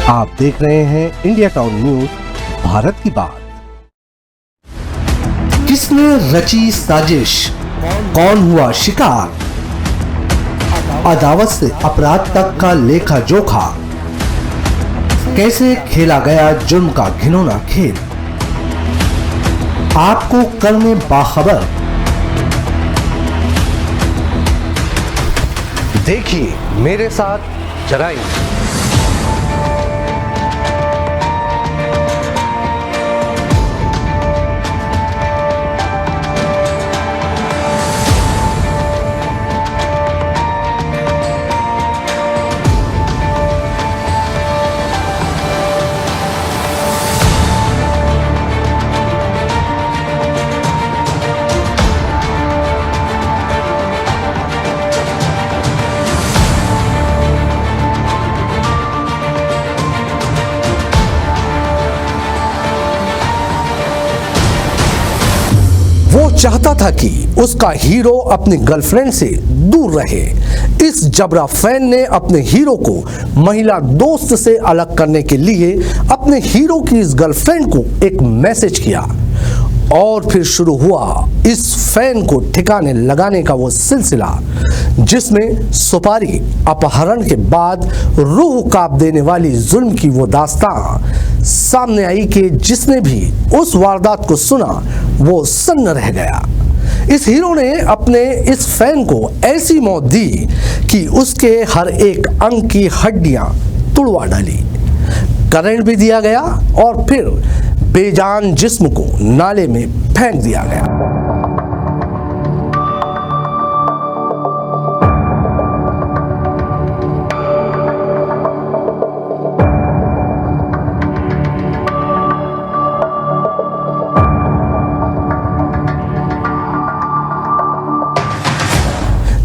आप देख रहे हैं इंडिया टाउन न्यूज, भारत की बात। किसने रची साजिश, कौन हुआ शिकार, अदावत से अपराध तक का लेखा जोखा, कैसे खेला गया जुर्म का घिनौना खेल, आपको करने बाखबर। देखिए मेरे साथ जराइम। वो चाहता था कि उसका हीरो अपनी गर्लफ्रेंड से दूर रहे। इस जबरा फैन ने अपने हीरो को महिला दोस्त से अलग करने के लिए अपने हीरो की इस गर्लफ्रेंड को एक मैसेज किया और फिर शुरू हुआ इस फैन को ठिकाने लगाने का वो सिलसिला, जिसमें सुपारी अपहरण के बाद रूह कांप देने वाली जुल्म की वो दास्तां सामने आई कि जिसने भी उस वारदात को सुना वो सन्न रह गया। इस हीरो ने अपने इस फैन को ऐसी मौत दी कि उसके हर एक अंग की हड्डियां तुड़वा डाली, करंट भी दिया गया और फिर बेजान जिस्म को नाले में फेंक दिया गया।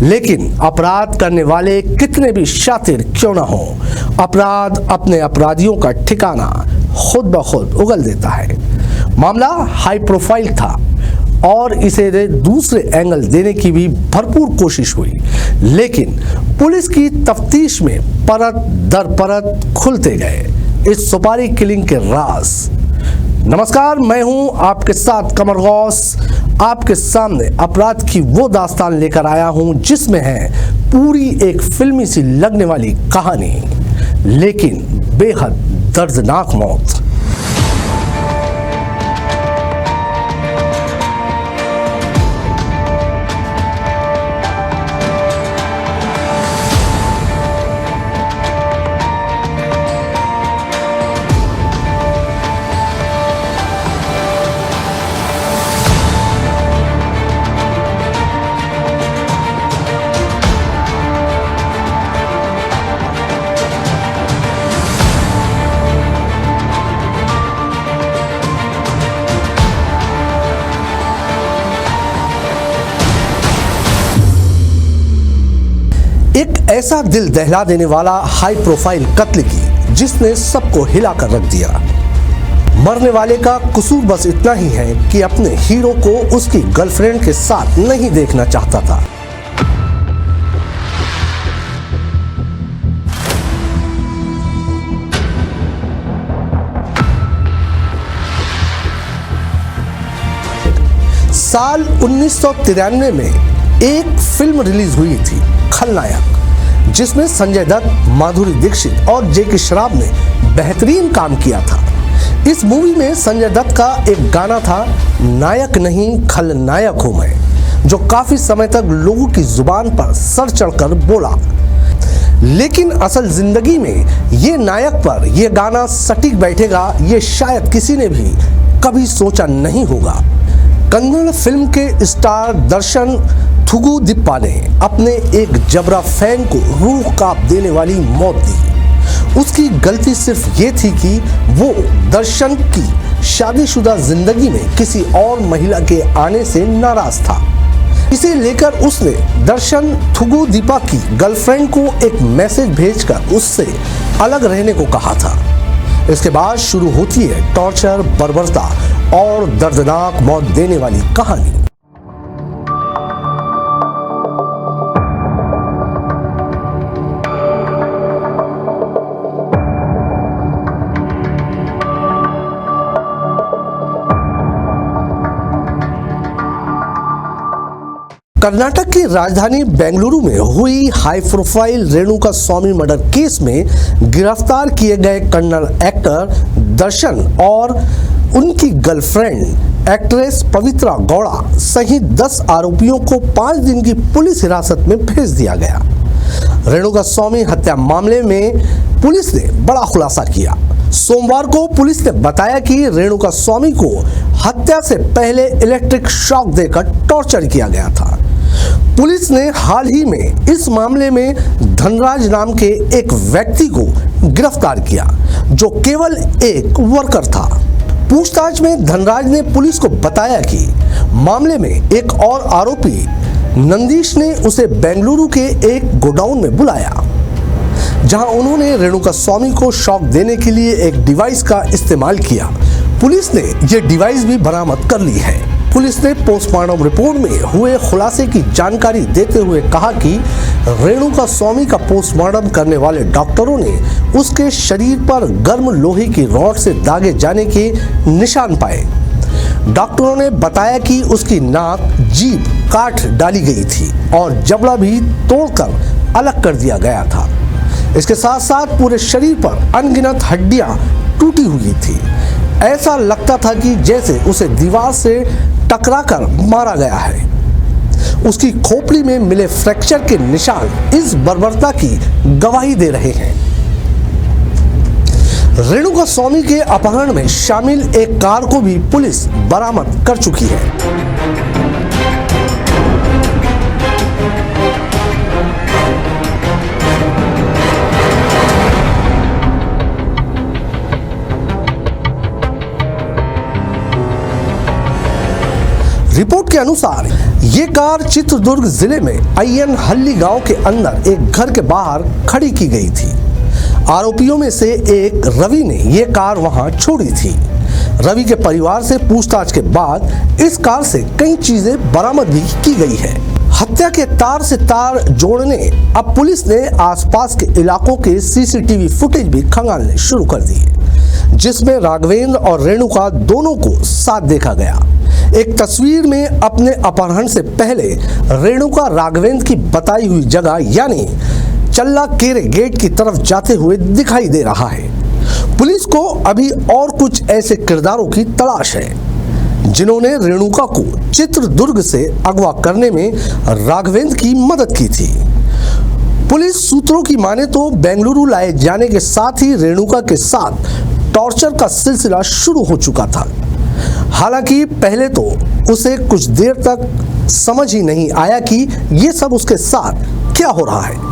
लेकिन अपराध करने वाले कितने भी शातिर क्यों ना हो, अपराध अपने अपराधियों का ठिकाना खुद ब खुद उगल देता है। मामला हाई प्रोफाइल था और इसे दूसरे एंगल देने की भी भरपूर कोशिश हुई, लेकिन पुलिस की तफ्तीश में परत दर परत खुलते गए इस सुपारी किलिंग के राज। नमस्कार, मैं हूं आपके साथ कमर गौस। आपके सामने अपराध की वो दास्तान लेकर आया हूं जिसमें है पूरी एक फिल्मी सी लगने वाली कहानी, लेकिन बेहद दर्दनाक मौत। एक ऐसा दिल दहला देने वाला हाई प्रोफाइल कत्ल की जिसने सबको हिला कर रख दिया। मरने वाले का कसूर बस इतना ही है कि अपने हीरो को उसकी गर्लफ्रेंड के साथ नहीं देखना चाहता था। साल 1993 में एक फिल्म रिलीज हुई थी, खलनायक, जिसमें संजय दत्त, माधुरी दीक्षित और जेके श्रॉफ ने बेहतरीन काम किया था। इस मूवी में संजय दत्त का एक गाना था, नायक नहीं खलनायक हूं मैं, जो काफी समय तक लोगों की जुबान पर सर चढ़कर बोला। लेकिन असल जिंदगी में ये नायक पर यह गाना सटीक बैठेगा ये शायद किसी ने भी कभी सोचा नहीं होगा। कन्नड़ फिल्म के स्टार दर्शन थुगुदीपा ने अपने एक जबरा फैन को रूह कांप देने वाली मौत दी। उसकी गलती सिर्फ ये थी कि वो दर्शन की शादीशुदा जिंदगी में किसी और महिला के आने से नाराज था। इसे लेकर उसने दर्शन थुगुदीपा की गर्लफ्रेंड को एक मैसेज भेजकर उससे अलग रहने को कहा था। इसके बाद शुरू होती है टॉर्चर, बर्बरता और दर्दनाक मौत देने वाली कहानी। कर्नाटक की राजधानी बेंगलुरु में हुई हाई प्रोफाइल रेणुका स्वामी मर्डर केस में गिरफ्तार किए गए कन्नड़ एक्टर दर्शन और उनकी गर्लफ्रेंड एक्ट्रेस पवित्रा गौड़ा सहित 10 आरोपियों को 5 दिन की पुलिस हिरासत में भेज दिया गया। रेणुका स्वामी हत्या मामले में पुलिस ने बड़ा खुलासा किया। सोमवार को पुलिस ने बताया कि रेणुका स्वामी को हत्या से पहले इलेक्ट्रिक शॉक देकर टॉर्चर किया गया था। पुलिस ने हाल ही में इस मामले में धनराज नाम के एक व्यक्ति को गिरफ्तार किया, जो केवल एक वर्कर था। पूछताछ में धनराज ने पुलिस को बताया कि मामले में एक और आरोपी नंदीश ने उसे बेंगलुरु के एक गोडाउन में बुलाया, जहां उन्होंने रेणुका स्वामी को शॉक देने के लिए एक डिवाइस का इस्तेमाल किया। पुलिस ने यह डिवाइस भी बरामद कर ली है। पुलिस ने पोस्टमार्टम रिपोर्ट में हुए खुलासे की जानकारी देते हुए कहा कि रेणुका स्वामी का पोस्टमार्टम करने वाले डॉक्टरों ने उसके शरीर पर गर्म लोहे की रॉड से दागे जाने के निशान पाए। डॉक्टरों ने बताया कि उसकी नाक, जीभ काट डाली गई थी और जबड़ा भी तोड़कर अलग कर दिया गया था। इसके साथ साथ पूरे शरीर पर अनगिनत हड्डियां टूटी हुई थी। ऐसा लगता था कि जैसे उसे दीवार से टकराकर मारा गया है। उसकी खोपड़ी में मिले फ्रैक्चर के निशान इस बर्बरता की गवाही दे रहे हैं। रेणुका स्वामी के अपहरण में शामिल एक कार को भी पुलिस बरामद कर चुकी है। रिपोर्ट के अनुसार ये कार चित्रदुर्ग जिले में अय्यनहल्ली गांव के अंदर एक घर के बाहर खड़ी की गई थी। आरोपियों में से एक रवि ने ये कार वहां छोड़ी थी। रवि के परिवार से पूछताछ के बाद इस कार से कई चीजें बरामद भी की गई है। हत्या के तार से तार जोड़ने अब पुलिस ने आसपास के इलाकों के सीसीटीवी फुटेज भी खंगालने शुरू कर दिए, जिसमें राघवेंद्र और रेणुका दोनों को साथ देखा गया। एक तस्वीर में अपने अपहरण से पहले रेणुका राघवेंद्र की बताई हुई जगह यानी चल्ला केरे गेट की तरफ जाते हुए दिखाई दे रहा है। पुलिस को अभी और कुछ ऐसे किरदारों की तलाश है जिन्होंने रेणुका को चित्रदुर्ग से अगवा करने में राघवेंद्र की मदद की थी। पुलिस सूत्रों की माने तो बेंगलुरु लाए जाने के साथ ही रेणुका के साथ टॉर्चर का सिलसिला शुरू हो चुका था। हालांकि पहले तो उसे कुछ देर तक समझ ही नहीं आया कि ये सब उसके साथ क्या हो रहा है।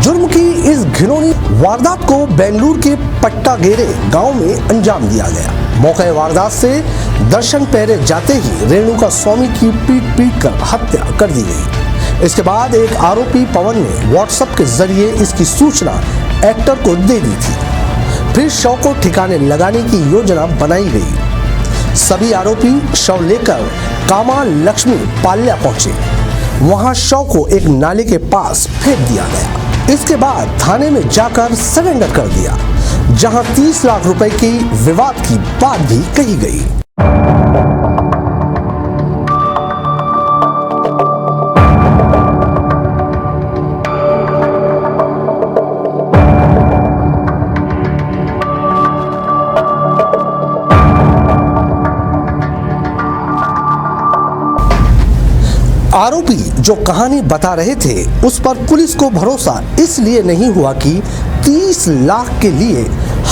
जुर्म की इस घिनौनी वारदात को बेंगलुरु के पट्टागेरे गांव में अंजाम दिया गया। मौके वारदात से दर्शन पहरे जाते ही रेणुका स्वामी की पीट कर हत्या कर दी गई। इसके बाद एक आरोपी पवन ने व्हाट्सएप के जरिए इसकी सूचना एक्टर को दे दी थी। फिर शव को ठिकाने लगाने की योजना बनाई गई। सभी आरोपी शव लेकर कामा लक्ष्मी पाल्या पहुंचे। वहां शव को एक नाले के पास फेंक दिया गया। इसके बाद थाने में जाकर सरेंडर कर दिया, जहां 30 लाख रुपए की विवाद की बात भी कही गई। आरोपी जो कहानी बता रहे थे उस पर पुलिस को भरोसा इसलिए नहीं हुआ कि 30 लाख के लिए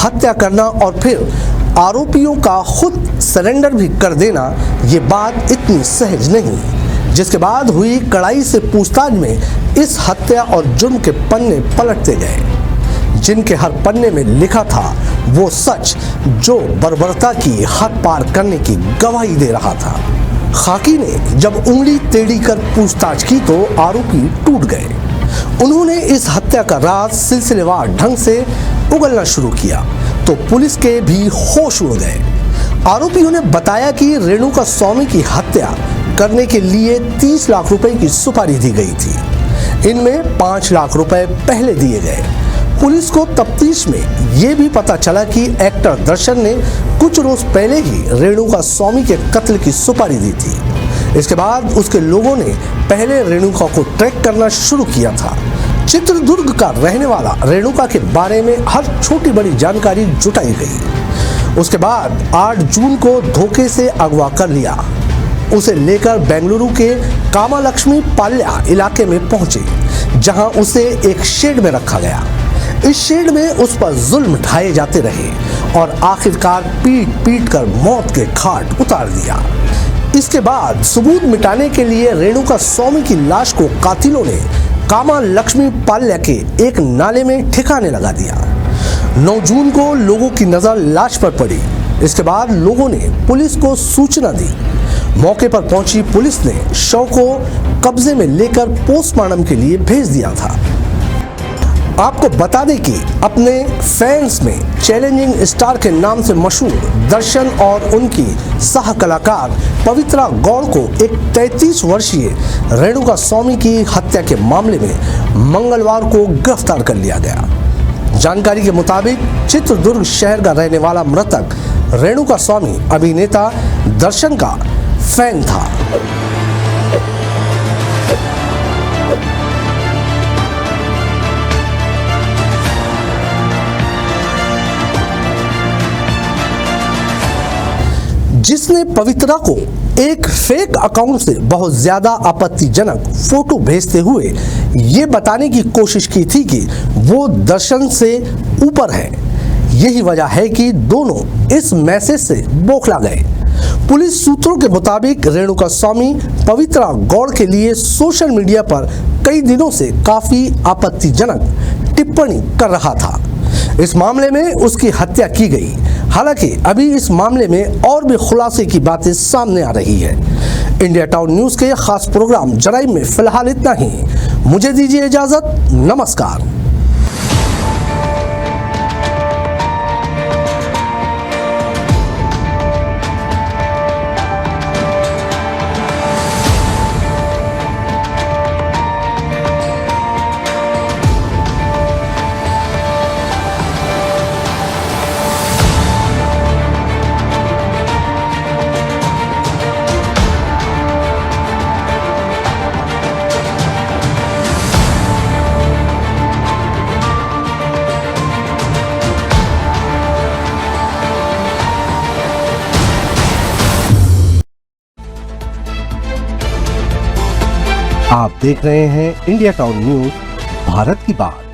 हत्या करना और फिर आरोपियों का खुद सरेंडर भी कर देना ये बात इतनी सहज नहीं। जिसके बाद हुई कड़ाई से पूछताछ में इस हत्या और जुर्म के पन्ने पलटते गए, जिनके हर पन्ने में लिखा था वो सच जो बर्बरता की हद पार करने की गवाही दे रहा था। खाकी ने जब उंगली टेढ़ी कर पूछताछ की तो आरोपी टूट गए। उन्होंने इस हत्या का राज सिलसिलेवार ढंग से उगलना शुरू किया तो पुलिस के भी होश उड़ गए। आरोपियों ने बताया कि रेणुका स्वामी की हत्या करने के लिए 30 लाख रुपए की सुपारी दी गई थी। इनमें 5 लाख रुपए पहले दिए गए। पुलिस को तफ्तीश में ये भी पता चला कि एक्टर दर्शन ने कुछ रोज पहले ही रेणुका स्वामी के कत्ल की सुपारी दी थी। इसके बाद उसके लोगों ने पहले रेणुका को ट्रैक करना शुरू किया था। चित्रदुर्ग का रहने वाला रेणुका के बारे में हर छोटी बड़ी जानकारी जुटाई गई। उसके बाद 8 जून को धोखे से अगवा कर लिया। उसे लेकर बेंगलुरु के कामालक्ष्मी पाल्या इलाके में पहुंचे, जहां उसे एक शेड में रखा गया। इस शेड में उस पर जुल्म ढाए जाते रहे और आखिरकार पीट पीट कर मौत के घाट उतार दिया। इसके बाद सबूत मिटाने के लिए रेणुका स्वामी की लाश को कातिलों ने कामालक्ष्मी पाल्या के एक नाले में ठिकाने लगा दिया। 9 जून को लोगों की नजर लाश पर पड़ी। इसके बाद लोगों ने पुलिस को सूचना दी। मौके पर पहुंची पुलिस ने शव को कब्जे में लेकर पोस्टमार्टम के लिए भेज दिया था। आपको बता दें कि अपने फैंस में चैलेंजिंग स्टार के नाम से मशहूर दर्शन और उनकी सह कलाकार पवित्रा गौड़ को एक 33 वर्षीय रेणुका स्वामी की हत्या के मामले में मंगलवार को गिरफ्तार कर लिया गया। जानकारी के मुताबिक चित्रदुर्ग शहर का रहने वाला मृतक रेणुका स्वामी अभिनेता दर्शन का फैन था। जिसने पवित्रा को एक फेक अकाउंट से बहुत ज्यादा आपत्तिजनक फोटो भेजते हुए ये बताने की कोशिश की थी कि वो दर्शन से ऊपर है। यही वजह है कि दोनों इस मैसेज से बौखला गए। पुलिस सूत्रों के मुताबिक रेणुका स्वामी पवित्रा गौड़ के लिए सोशल मीडिया पर कई दिनों से काफी आपत्तिजनक टिप्पणी कर रहा था। इस मामले में उसकी हत्या की गई। हालांकि अभी इस मामले में और भी खुलासे की बातें सामने आ रही है। इंडिया टाउन न्यूज के खास प्रोग्राम जराइम में फिलहाल इतना ही। मुझे दीजिए इजाजत। नमस्कार। आप देख रहे हैं इंडिया टाउन न्यूज, भारत की बात।